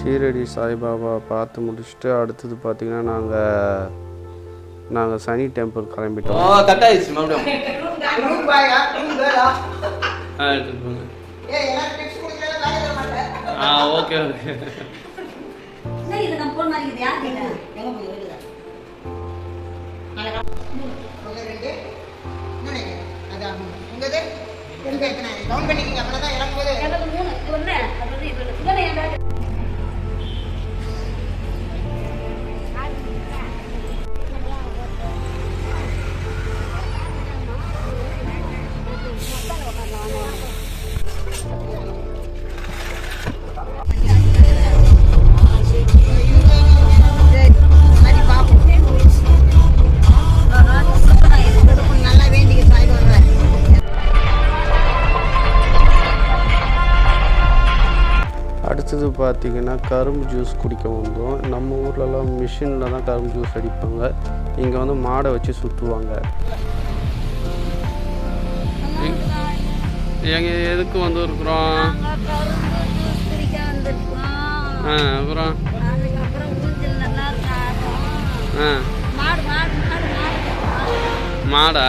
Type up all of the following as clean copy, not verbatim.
ஷீரடி சாய்பாபா பார்த்து முடிச்சுட்டு அடுத்தது பார்த்திங்கன்னா நாங்கள் சனி டெம்பிள் கிளம்பிட்டோம். கட்டாயிடுச்சு மறுபடியும். Okay okay. அடுத்தது பார்த்திங்கன்னா கரும்பு ஜூஸ் குடிக்க வந்தோம். நம்ம ஊர்லலாம் மிஷினில் தான் கரும்பு ஜூஸ் அடிப்பாங்க. இங்கே வந்து மாடை வச்சு சுற்றுவாங்க. எங்கள் எதுக்கு வந்துருக்குறோம்? அப்புறம் மாடா?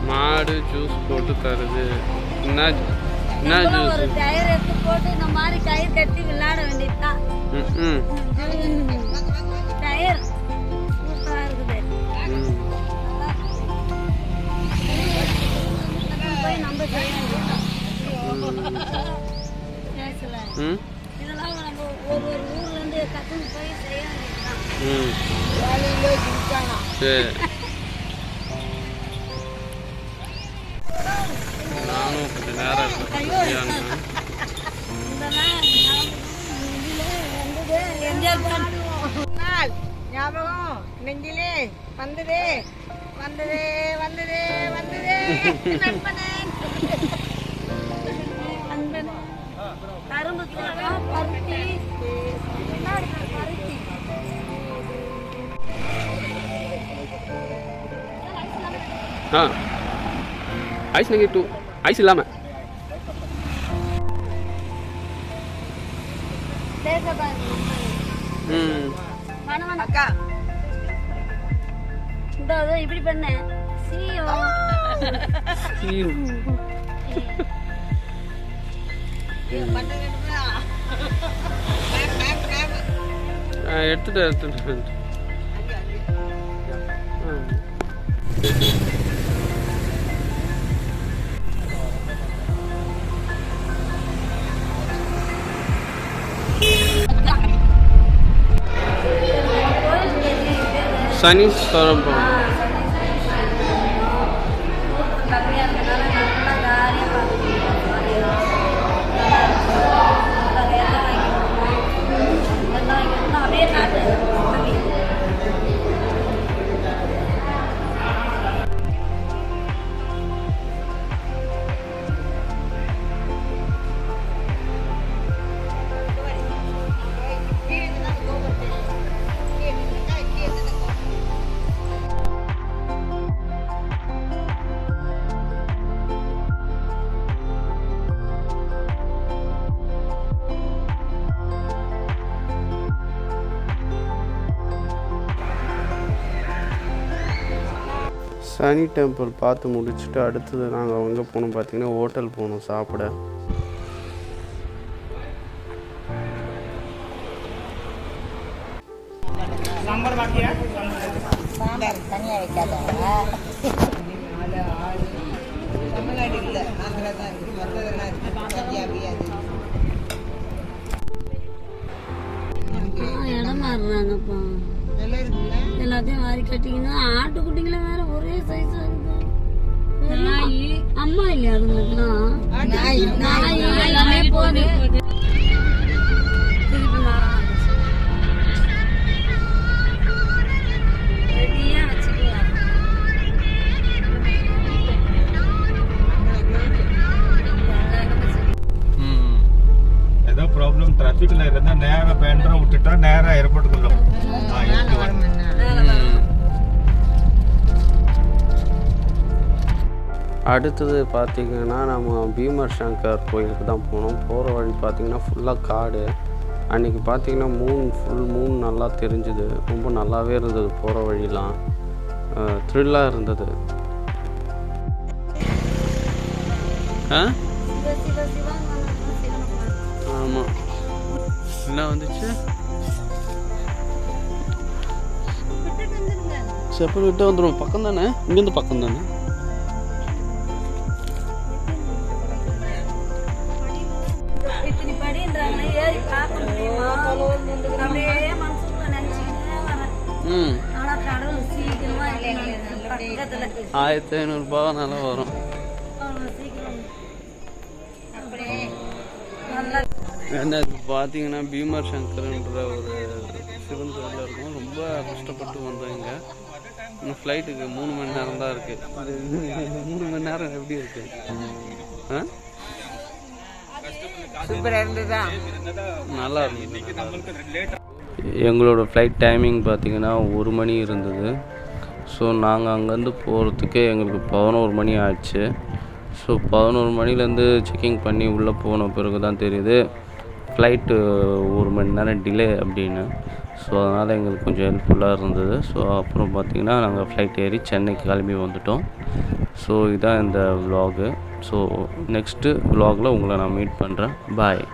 மாடு ஜூஸ் போட்டு தருது. என்ன ஜூஸ்? ஒரு டயர் எடுத்து போட்டு இந்த மாதிரி டயர் கட்டி விளையாட வேண்டியதுதான். டயர் சூப்பரா இருக்குது. போய் நம்ம இதெல்லாம் நம்ம ஒரு ஊர்ல இருந்து கத்துன்னு போய் செய்ய வேண்டியதுதான். நானும் கொஞ்சம் நேரம் ஞாபகம் நெஞ்சிலே வந்ததே வந்ததே வந்ததே வந்ததே கரும்பு பருத்தி ஐஸ் நீங்கள் டூ ஐஸ் இல்லாமல் அக்கா இப்படி பண்ண எடுத்துட்டு சனீஸ்வரம் போகணும். சனி டெம்பிள் பார்த்து முடிச்சுட்டு அடுத்தது நாங்கள் எங்கே போகணும் பார்த்தீங்கன்னா ஹோட்டல் போகணும் சாப்பிட. இடம் மாறுறாங்கப்பா. எல்லாத்தையும் வாரி கட்டிங்கன்னா ஆட்டுக்குட்டிங்கள வேற ஒரே சைஸ் அம்மா இல்லையா அதுங்களுக்குலாம் எல்லாமே போகுது. திருப்பி மாறாங்க ரெடியா வச்சுக்கலாம். ஏதோ ப்ராப்ளம் டிராஃபிக்ல இருந்தா நேரா பேண்டரை விட்டுட்டா நேரா ஏர்போர்ட்டுக்குள்ள அடுத்தது பார்த்திங்கன்னா நம்ம பீமர் சங்கர் கோயிலுக்கு தான் போனோம். போகிற வழி பார்த்திங்கன்னா ஃபுல்லாக காடு. அன்றைக்கி பார்த்திங்கன்னா ஃபுல் மூன் நல்லா தெரிஞ்சுது. ரொம்ப நல்லாவே இருந்தது. போகிற வழிலாம் த்ரில்லாக இருந்தது. ஆமாம், என்ன வந்துச்சு? செப்பல் விட்டு வந்துடும். பக்கம் தானே, இங்கேருந்து பக்கம் தானே. ம், 1500 நல்லா வரும். என்ன பார்த்தீங்கன்னா பீமர் சங்கர்ன்ற ஒரு சிவன் கோயிலில் இருக்கும். ரொம்ப கஷ்டப்பட்டு வந்தோம். இங்கே இன்னும் ஃப்ளைட்டுக்கு 3 மணி நேரம் தான் இருக்குது. அது 3 மணி நேரம் எப்படி இருக்கு? நல்லா இருந்தது. எங்களோட ஃப்ளைட் டைமிங் பார்த்திங்கன்னா 1 மணி இருந்தது. ஸோ நாங்கள் அங்கேருந்து போகிறதுக்கே எங்களுக்கு 11 மணி ஆச்சு. ஸோ 11 மணிலேருந்து செக்கிங் பண்ணி உள்ளே போன பிறகு தான் தெரியுது ஃப்ளைட்டு 1 மணி நேரம் டிலே அப்படின்னு. ஸோ அதனால் எங்களுக்கு கொஞ்சம் ஹெல்ப்ஃபுல்லாக இருந்தது. ஸோ அப்புறம் பார்த்திங்கன்னா நாங்கள் ஃப்ளைட் ஏறி சென்னைக்கு கிளம்பி வந்துவிட்டோம். ஸோ இதுதான் இந்த vlog. ஸோ நெக்ஸ்ட்டு vlogல உங்களை நான் மீட் பண்ணுறேன். பாய்.